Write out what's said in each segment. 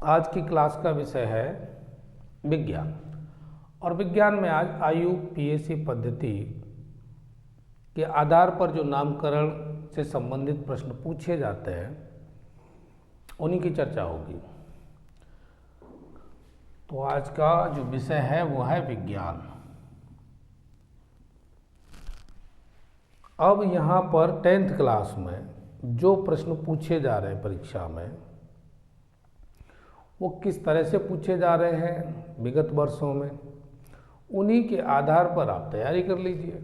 आज की क्लास का विषय है विज्ञान। और विज्ञान में आज IUPAC पद्धति के आधार पर जो नामकरण से संबंधित प्रश्न पूछे जाते हैं उन्हीं की चर्चा होगी। तो आज का जो विषय है वो है विज्ञान। अब यहाँ पर 10th क्लास में जो प्रश्न पूछे जा रहे हैं परीक्षा में वो किस तरह से पूछे जा रहे हैं विगत वर्षों में, उन्हीं के आधार पर आप तैयारी कर लीजिए।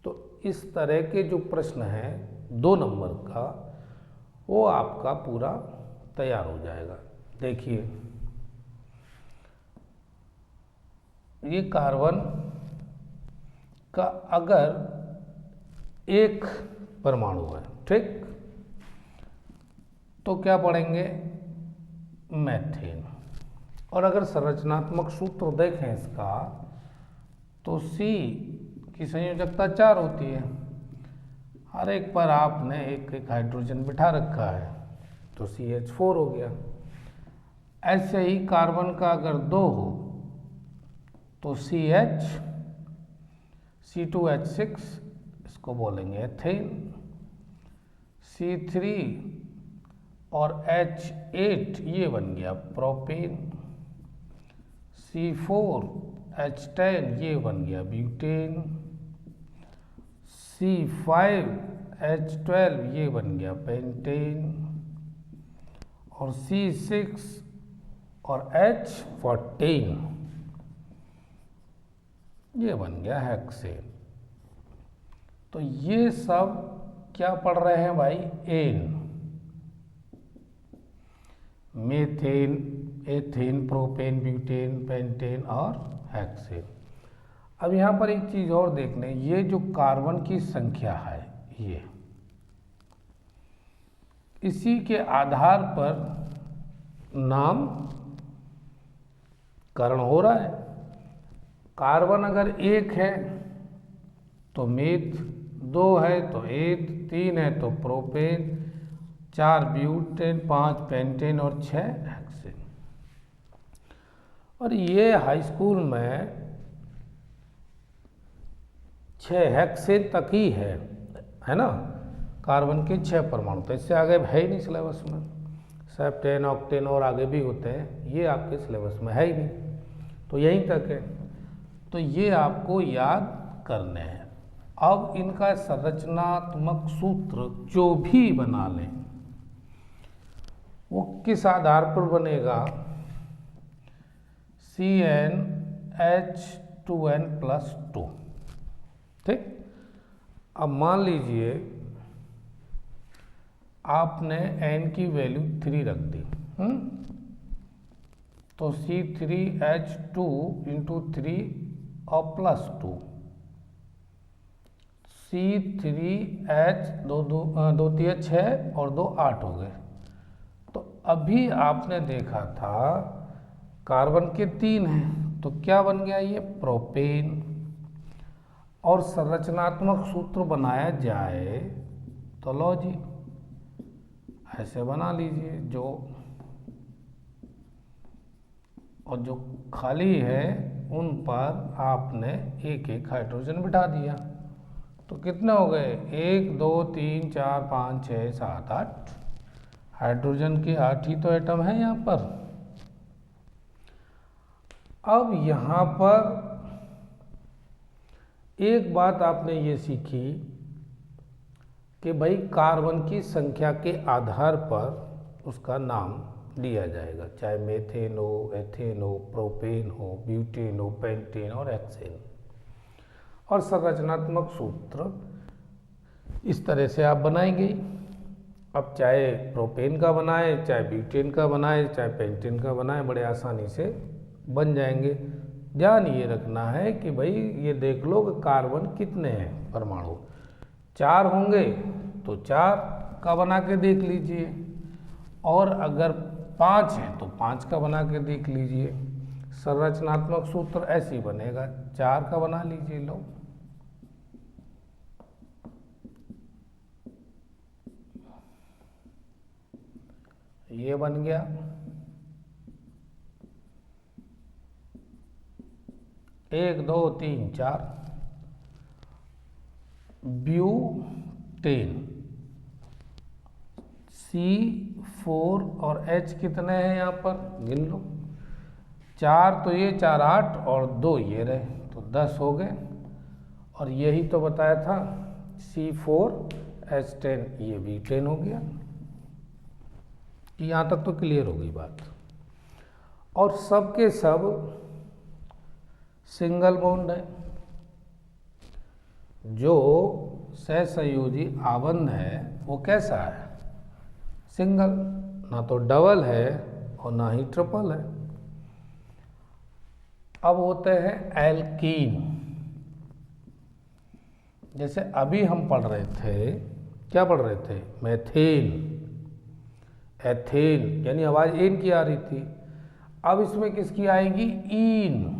तो इस तरह के जो प्रश्न हैं 2 नंबर का वो आपका पूरा तैयार हो जाएगा। देखिए, ये कार्बन का अगर एक परमाणु है, ठीक, तो क्या पढ़ेंगे मेथेन। और अगर संरचनात्मक सूत्र देखें इसका तो C की संयोजकता 4 होती है, हर एक पर आपने एक एक हाइड्रोजन बिठा रखा है तो CH4 हो गया। ऐसे ही कार्बन का अगर 2 हो तो CH, C2H6 इसको बोलेंगे एथेन, C3 और H8 ये बन गया प्रोपेन, C4H10 ये बन गया ब्यूटेन, C5H12 ये बन गया पेंटेन और C6 और H14 ये बन गया हेक्सेन। तो ये सब क्या पढ़ रहे हैं भाई, एन, methane, ethane, propane, butane, pentane और हेक्सेन। अब यहाँ पर एक चीज और देख लें, ये जो कार्बन की संख्या है ये इसी के आधार पर नामकरण हो रहा है। कार्बन अगर 1 है तो मेथ, 2 है तो एथ, 3 है तो प्रोपेन, 4 ब्यूटेन, 5 पेंटेन और 6 हेक्सेन। और ये हाई स्कूल में 6 हेक्सेन तक ही है ना, कार्बन के 6 परमाणु। तो इससे आगे है ही नहीं सिलेबस में। सेप्टेन, ऑक्टेन और आगे भी होते हैं, ये आपके सिलेबस में है ही नहीं, तो यहीं तक है। तो ये आपको याद करने हैं। अब इनका संरचनात्मक सूत्र जो भी बना लें वो किस आधार पर बनेगा, CnH2n+2, ठीक। अब मान लीजिए आपने n की वैल्यू 3 रख दी, तो C3H2 × 3 और +2, C3H 2 3 6 और 2 8 हो गए। तो अभी आपने देखा था कार्बन के 3 हैं तो क्या बन गया ये प्रोपेन। और संरचनात्मक सूत्र बनाया जाए तो लो जी ऐसे बना लीजिए, जो खाली है उन पर आपने एक एक हाइड्रोजन बिठा दिया। तो कितने हो गए, 1 2 3 4 5 6 7 8 हाइड्रोजन के 8 ही तो एटम है यहाँ पर। अब यहाँ पर एक बात आपने ये सीखी कि भाई कार्बन की संख्या के आधार पर उसका नाम दिया जाएगा, चाहे मेथेन हो, एथेन हो, प्रोपेन हो, ब्यूटेन हो, पेंटेन और हेक्सेन। और संरचनात्मक सूत्र इस तरह से आप बनाएंगे। अब चाहे प्रोपेन का बनाए, चाहे ब्यूटेन का बनाए, चाहे पेंटेन का बनाए, बड़े आसानी से बन जाएंगे। ध्यान ये रखना है कि भाई ये देख लो कि कार्बन कितने हैं परमाणु, 4 होंगे तो 4 का बना के देख लीजिए, और अगर 5 है तो 5 का बना के देख लीजिए। संरचनात्मक सूत्र ऐसे ही बनेगा, 4 का बना लीजिए। लो ये बन गया 1 2 3 4 ब्यूटेन। C4 और H कितने हैं यहाँ पर गिन लो। 4 तो ये 4 8 और 2 ये रहे तो 10 हो गए। और यही तो बताया था C4H10 ये भी 10 हो गया। यहाँ तक तो क्लियर हो गई बात। और सब के सब सिंगल बॉन्ड है। जो सहसंयोजी आबंध है वो कैसा है? सिंगल, ना तो डबल है और ना ही ट्रिपल है। अब होते हैं एल्कीन। जैसे अभी हम पढ़ रहे थे, क्या पढ़ रहे थे? मेथेन, एथेन, यानी आवाज एन की आ रही थी। अब इसमें किसकी आएगी? ईन।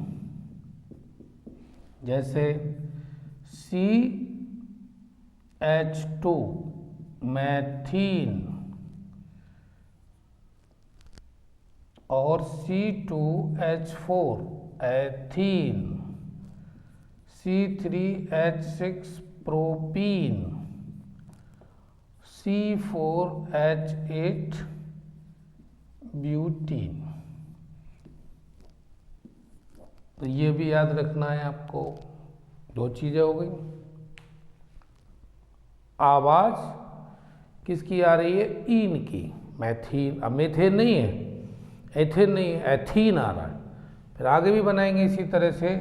जैसे CH2 मैथीन और C2H4 ethene, C3H6 propene, C4H8 butene. तो ये भी याद रखना है आपको। 2 चीजें हो गई। आवाज किसकी आ रही है? ईन की, मैथीन। अब मेथेन नहीं है, एथेन नहीं है, एथीन आ रहा है। फिर आगे भी बनाएंगे इसी तरह से,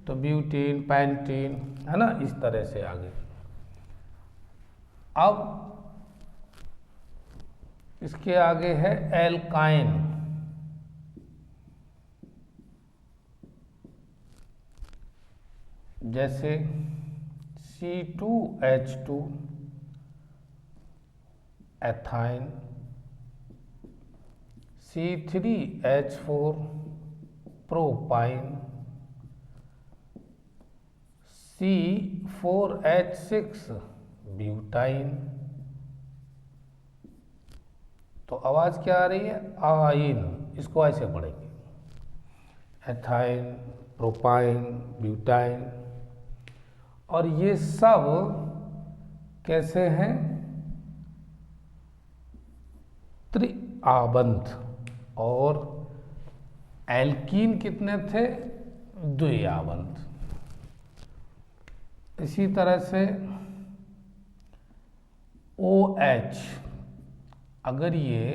तो ब्यूटीन, पैंटीन, है ना, इस तरह से आगे। अब इसके आगे है एल्काइन। जैसे C2H2 ethyne, C3H4 propyne, C4H6 butyne. तो आवाज क्या आ रही है? आइन। इसको ऐसे पढ़ेंगे, एथाइन, प्रोपाइन, ब्यूटाइन। और ये सब कैसे हैं? त्रिआबंध। और एल्कीन कितने थे? द्विआबंध। इसी तरह से OH, अगर ये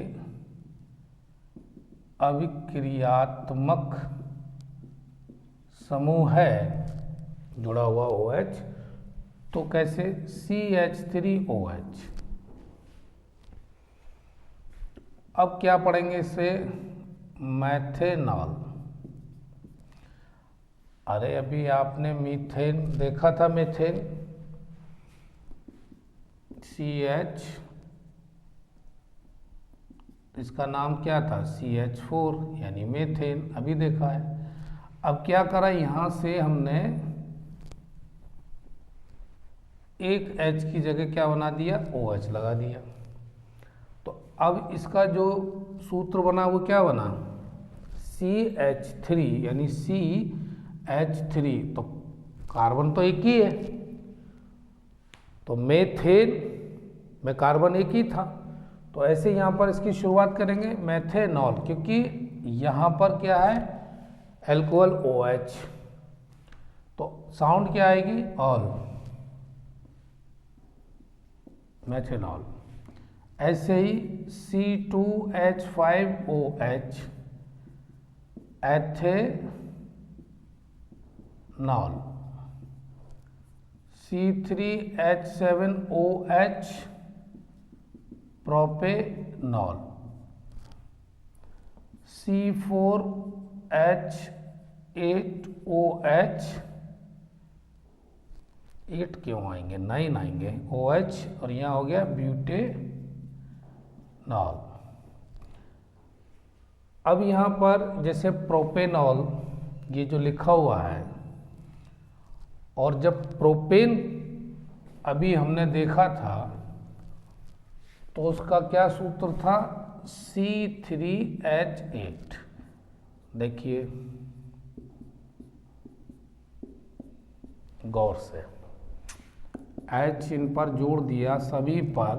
अविक्रियात्मक समूह है जुड़ा हुआ OH, तो कैसे? CH3OH। अब क्या पढ़ेंगे इससे? मैथेनॉल। अरे अभी आपने मीथेन देखा था, मेथेन, CH, इसका नाम क्या था? CH4, यानी मेथेन, अभी देखा है। अब क्या करा, यहां से हमने एक H की जगह क्या बना दिया? OH लगा दिया। तो अब इसका जो सूत्र बना वो क्या बना? CH3, यानी CH3। तो कार्बन तो एक ही है, तो मेथेन में कार्बन एक ही था। तो ऐसे यहाँ पर इसकी शुरुआत करेंगे मैथेनॉल, क्योंकि यहाँ पर क्या है? Alcohol OH। तो साउंड क्या आएगी? All, methanol. ऐसे ही C2H5OH ethanol, C3H7OH propanol, C4H8OH, 8 क्यों आएंगे? 9 आएंगे, OH, और यहाँ हो गया ब्यूटेनॉल। अब यहाँ पर जैसे प्रोपेनॉल ये जो लिखा हुआ है, और जब प्रोपेन अभी हमने देखा था तो उसका क्या सूत्र था? C3H8। देखिए गौर से। H इन पर जोड़ दिया सभी पर,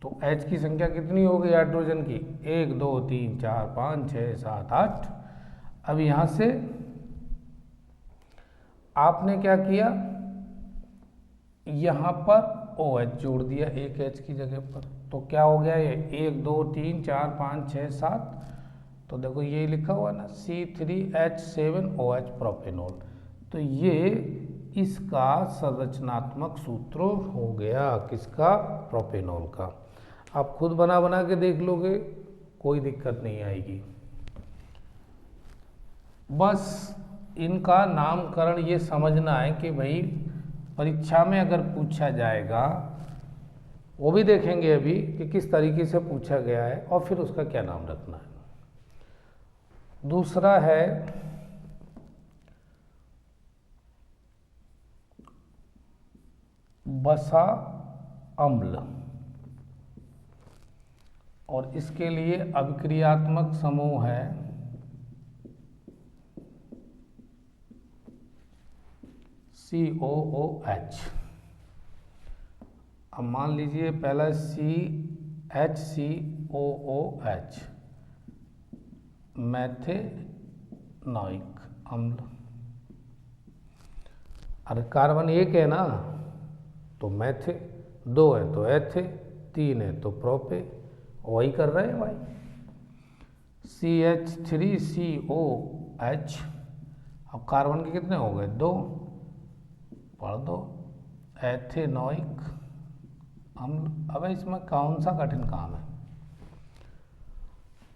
तो H की संख्या कितनी हो गई हाइड्रोजन की? 1 2 3 4 5 6 7 8। अब यहाँ से आपने क्या किया, यहाँ पर OH जोड़ दिया एक H की जगह पर, तो क्या हो गया ये 1 2 3 4 5 6 7। तो देखो यही लिखा हुआ ना C3H7OH प्रोपेनॉल। तो ये इसका संरचनात्मक सूत्र हो गया, किसका? प्रोपेनॉल का। आप खुद बना बना के देख लोगे, कोई दिक्कत नहीं आएगी। बस इनका नामकरण ये समझना है कि भाई परीक्षा में अगर पूछा जाएगा, वो भी देखेंगे अभी कि किस तरीके से पूछा गया है और फिर उसका क्या नाम रखना है। दूसरा है वसा अम्ल, और इसके लिए अभिक्रियात्मक समूह है COOH। अब मान लीजिए पहला CHCOOH मैथेनॉइक अम्ल। अरे कार्बन एक है ना, तो मैथे, 2 है तो एथे, 3 है तो प्रोपे, वही कर रहे हैं भाई। CH3COH। अब कार्बन के कितने हो गए? 2, पढ़ दो, एथेनॉइक अम्ल। अब इसमें कौन सा कठिन काम है?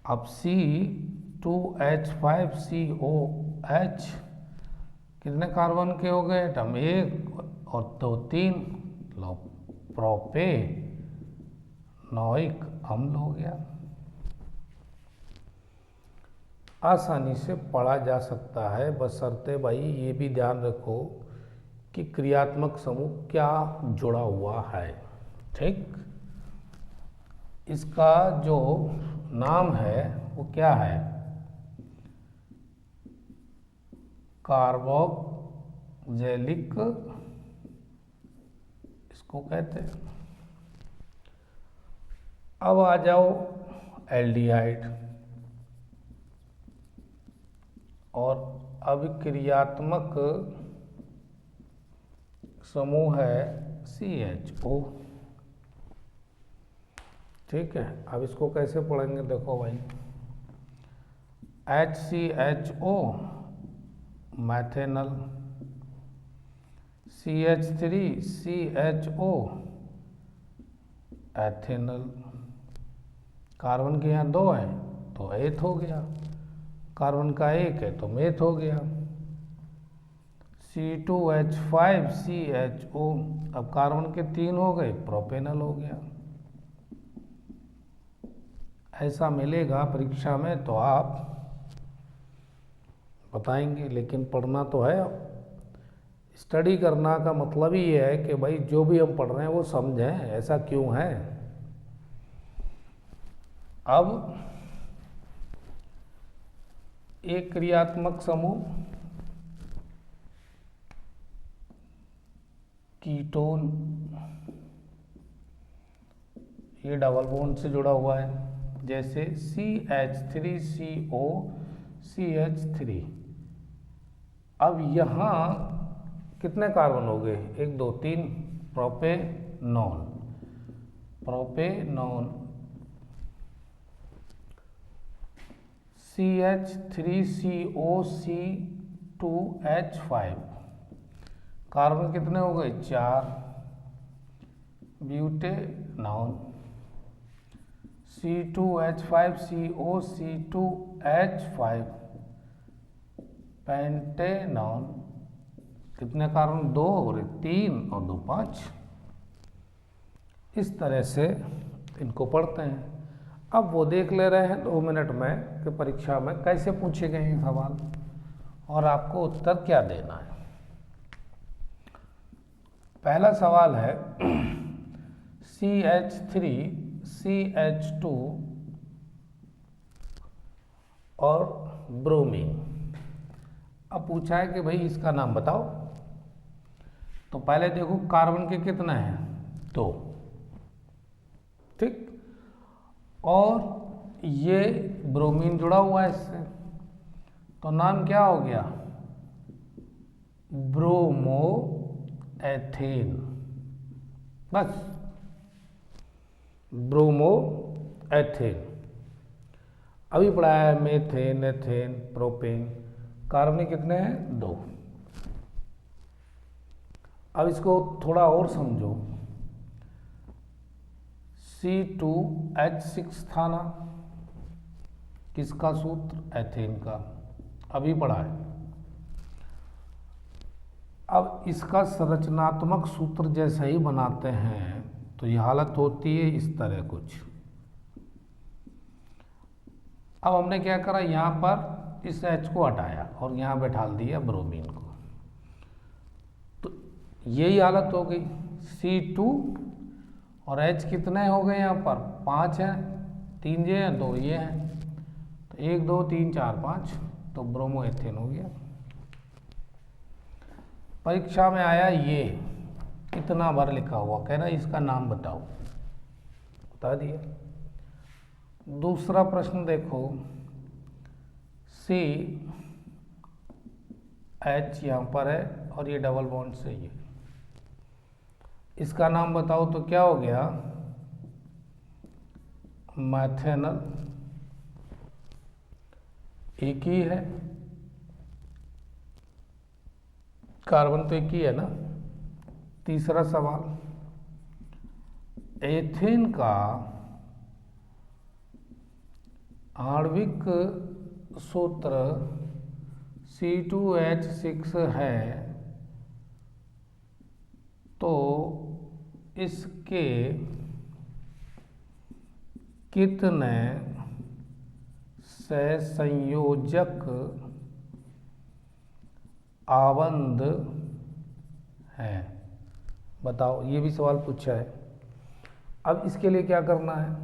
अब C2H5COH कितने कार्बन के हो गए? एटम 1 और 2 3, लो प्रोपेनॉइक अम्ल हो गया। आसानी से पढ़ा जा सकता है, बशर्ते भाई ये भी ध्यान रखो कि क्रियात्मक समूह क्या जुड़ा हुआ है। ठीक, इसका जो नाम है वो क्या है? कार्बोक्जिलिक इसको कहते हैं। अब आ जाओ एल्डिहाइड, और अभिक्रियात्मक समूह है CHO। ठीक है, अब इसको कैसे पढ़ेंगे? देखो भाई, HCHO मैथेनल, CH3CHO एथेनल। कार्बन के यहाँ 2 है तो एथ हो गया, कार्बन का 1 है तो मेथ हो गया। C2H5CHO, अब कार्बन के 3 हो गए, प्रोपेनल हो गया। ऐसा मिलेगा परीक्षा में तो आप बताएंगे, लेकिन पढ़ना तो है। स्टडी करना का मतलब ही ये है कि भाई जो भी हम पढ़ रहे हैं वो समझें ऐसा क्यों है। अब एक क्रियात्मक समूह कीटोन, ये डबल बॉन्ड से जुड़ा हुआ है, जैसे CH3CO CH3। अब यहाँ कितने कार्बन हो गए? 1 2 3, propanone. Propanone CH3CO C2H5, carbon कितने हो गए? 4, ब्यूटेनॉन। C2H5CO C2H5 पेंटेनॉन, कितने कार्बन? 2 और 3 और 2 5। इस तरह से इनको पढ़ते हैं। अब वो देख ले रहे हैं 2 मिनट में कि परीक्षा में कैसे पूछे गए हैं सवाल और आपको उत्तर क्या देना है। पहला सवाल है CH3CH2 और ब्रोमीन। अब पूछा है कि भाई इसका नाम बताओ। तो पहले देखो कार्बन के कितने हैं, 2, ठीक। और ये ब्रोमीन जुड़ा हुआ है इससे, तो नाम क्या हो गया, ब्रोमो एथेन, बस ब्रोमो एथेन। अभी पढ़ा है मेथेन, एथेन, प्रोपेन, कार्बन कितने हैं, 2। अब इसको थोड़ा और समझो, C2H6 था ना, किसका सूत्र, एथेन का, अभी पढ़ा है। अब इसका संरचनात्मक सूत्र जैसे ही बनाते हैं तो ये हालत होती है इस तरह कुछ। अब हमने क्या करा, यहाँ पर इस H को हटाया और यहाँ बैठा दिया ब्रोमीन को, तो यही हालत हो गई। C2 और H कितने हो गए, यहाँ पर 5 हैं, 3 ये हैं, 2 ये हैं, तो 1 2 3 4 5, तो ब्रोमो एथेन हो गया। परीक्षा में आया ये इतना बार लिखा हुआ, कह रहा इसका नाम बताओ, बता दिया। दूसरा प्रश्न देखो, CH यहाँ पर है और ये डबल बॉन्ड से ये, इसका नाम बताओ, तो क्या हो गया, मैथेनल, एक ही है, कार्बन तो एक ही है ना। तीसरा सवाल, एथेन का आणविक सूत्र C2H6 है, तो इसके कितने सहसंयोजक आबंध हैं, बताओ। ये भी सवाल पूछा है। अब इसके लिए क्या करना है,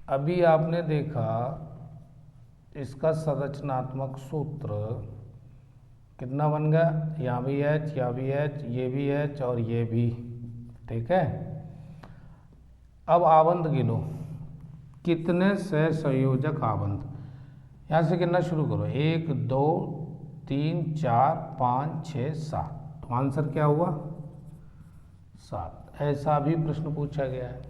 अभी आपने देखा इसका संरचनात्मक सूत्र कितना बन गया, यहाँ भी H, यहाँ भी H, ये भी H और ये भी, ठीक है। अब आबंध गिनो, कितने सहसंयोजक आबंध, यहाँ से गिनना शुरू करो, 1 2 3 4 5 6 7, तो आंसर क्या हुआ, 7। ऐसा भी प्रश्न पूछा गया है,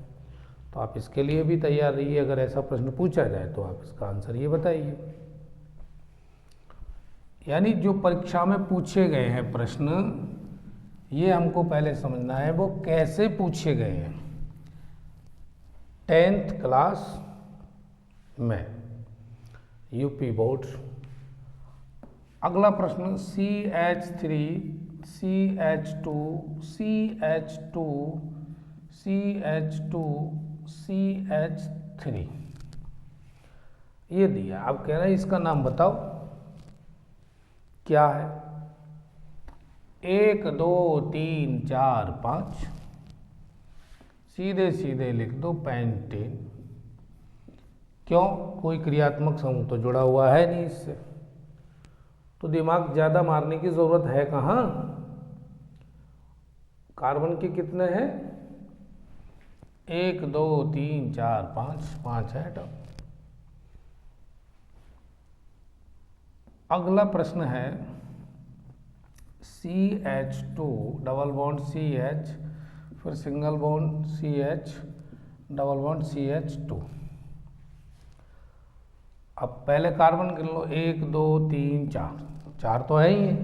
तो आप इसके लिए भी तैयार रहिए। अगर ऐसा प्रश्न पूछा जाए तो आप इसका आंसर ये बताइए। यानी जो परीक्षा में पूछे गए हैं प्रश्न, ये हमको पहले समझना है वो कैसे पूछे गए हैं 10th क्लास में, यूपी बोर्ड। अगला प्रश्न, CH3 CH2 CH2 CH2 CH3 ये दिया। अब कह रहे हैं इसका नाम बताओ क्या है, 1 2 3 4 5, सीधे सीधे लिख दो पेंटेन। क्यों, कोई क्रियात्मक समूह तो जुड़ा हुआ है नहीं इससे, तो दिमाग ज़्यादा मारने की ज़रूरत है कहाँ। कार्बन के कितने हैं, 1 2 3 4 5, 5 है। तो अगला प्रश्न है, CH2 डबल बॉन्ड CH, फिर single bond CH, double bond CH2। अब पहले कार्बन गिन लो, 1 2 3 4, 4 तो है ही है,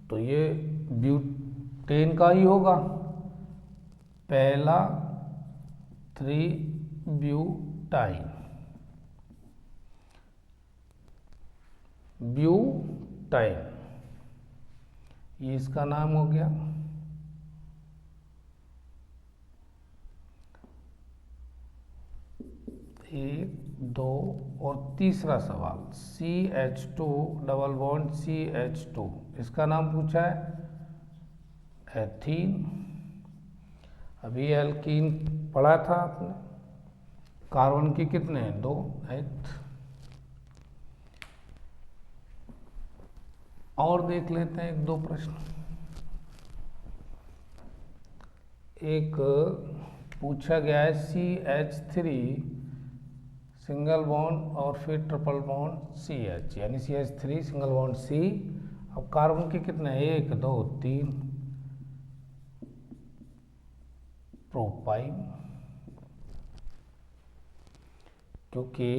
तो ये ब्यूटेन का ही होगा। पहला 3 ब्यूटाइन, ब्यूटाइन, ये इसका नाम हो गया। एक, दो और तीसरा सवाल, CH2 डबल बॉन्ड CH2, इसका नाम पूछा है एथीन। अभी एल्कीन पढ़ा था आपने, कार्बन के कितने हैं, 2 एथ। और देख लेते हैं 1 2 प्रश्न। एक पूछा गया है CH3 सिंगल बॉन्ड और फिर ट्रिपल बॉन्ड CH, यानी CH3 सिंगल बॉन्ड C। अब कार्बन के कितने हैं, 1 2 3 प्रोपाइन, क्योंकि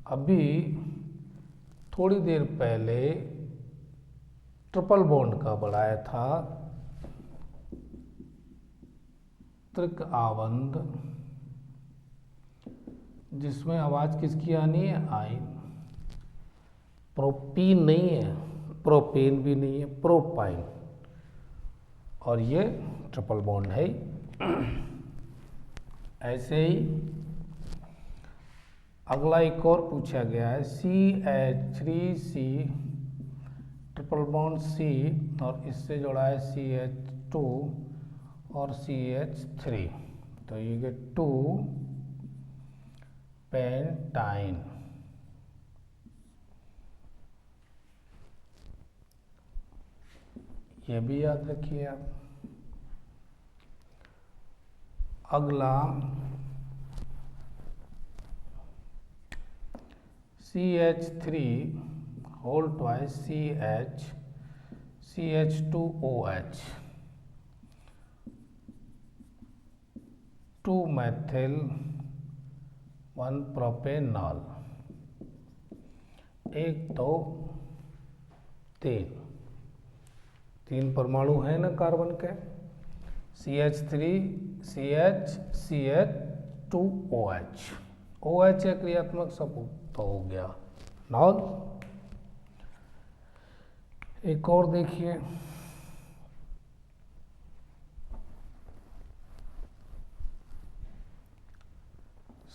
अभी थोड़ी देर पहले ट्रिपल बॉन्ड का बढ़ाया था, त्रिक आबंध, जिसमें आवाज किसकी आनी है, आइन। प्रोपीन नहीं है, प्रोपेन भी नहीं है, प्रोपाइन, और ये ट्रिपल बॉन्ड है। ऐसे ही अगला एक और पूछा गया है CH3C ट्रिपल बॉन्ड C और इससे जोड़ा है CH2 और CH3, तो ये 2 पेंटाइन। ये भी याद रखिए आप। अगला CH3 whole twice CH CH2OH 2 methyl 1 propanol, 1 2 3 परमाणु है ना कार्बन के। CH3 CH CH2OH, OH है क्रियात्मक सबूत, तो हो गया नॉल। एक और देखिए,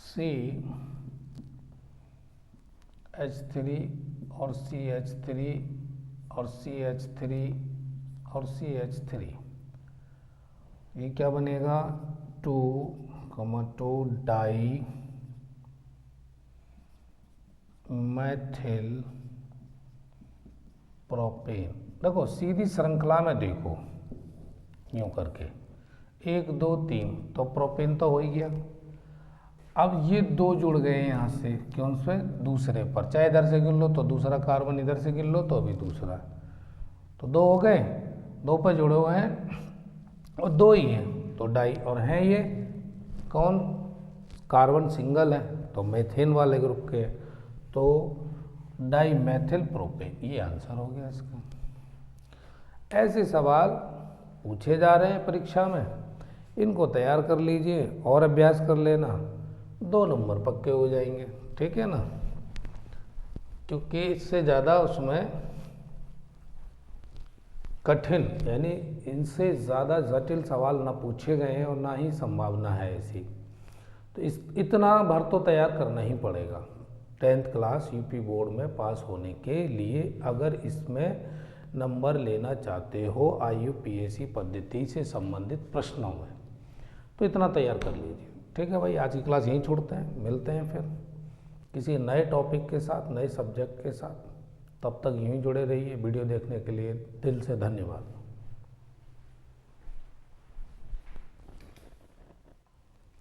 CH3 और CH3 और CH3 और CH3, ये क्या बनेगा, 2 डाई मैथिल प्रोपेन। देखो सीधी श्रृंखला में देखो, यूं करके 1 2 3, तो प्रोपेन तो हो ही गया। अब ये 2 जुड़ गए यहाँ से, क्यों से, दूसरे पर, चाहे इधर से गिन लो तो दूसरा कार्बन, इधर से गिन लो तो भी दूसरा, तो 2 हो गए, 2 पर जुड़े हुए हैं और 2 ही हैं, तो डाई, और हैं ये कौन, कार्बन सिंगल है तो मेथेन वाले ग्रुप के, तो डाई मैथिल प्रोपेन, ये आंसर हो गया इसका। ऐसे सवाल पूछे जा रहे हैं परीक्षा में, इनको तैयार कर लीजिए और अभ्यास कर लेना, 2 नंबर पक्के हो जाएंगे, ठीक है ना। क्योंकि इससे ज़्यादा उसमें कठिन, यानी इनसे ज़्यादा जटिल सवाल ना पूछे गए हैं और ना ही संभावना है ऐसी, तो इतना भर तो तैयार करना ही पड़ेगा 10th क्लास यूपी बोर्ड में पास होने के लिए। अगर इसमें नंबर लेना चाहते हो IUPAC पद्धति से संबंधित प्रश्नों में, तो इतना तैयार कर लीजिए, ठीक है भाई। आज की क्लास यहीं छोड़ते हैं, मिलते हैं फिर किसी नए टॉपिक के साथ, नए सब्जेक्ट के साथ। तब तक यूं ही जुड़े रहिए। वीडियो देखने के लिए दिल से धन्यवाद।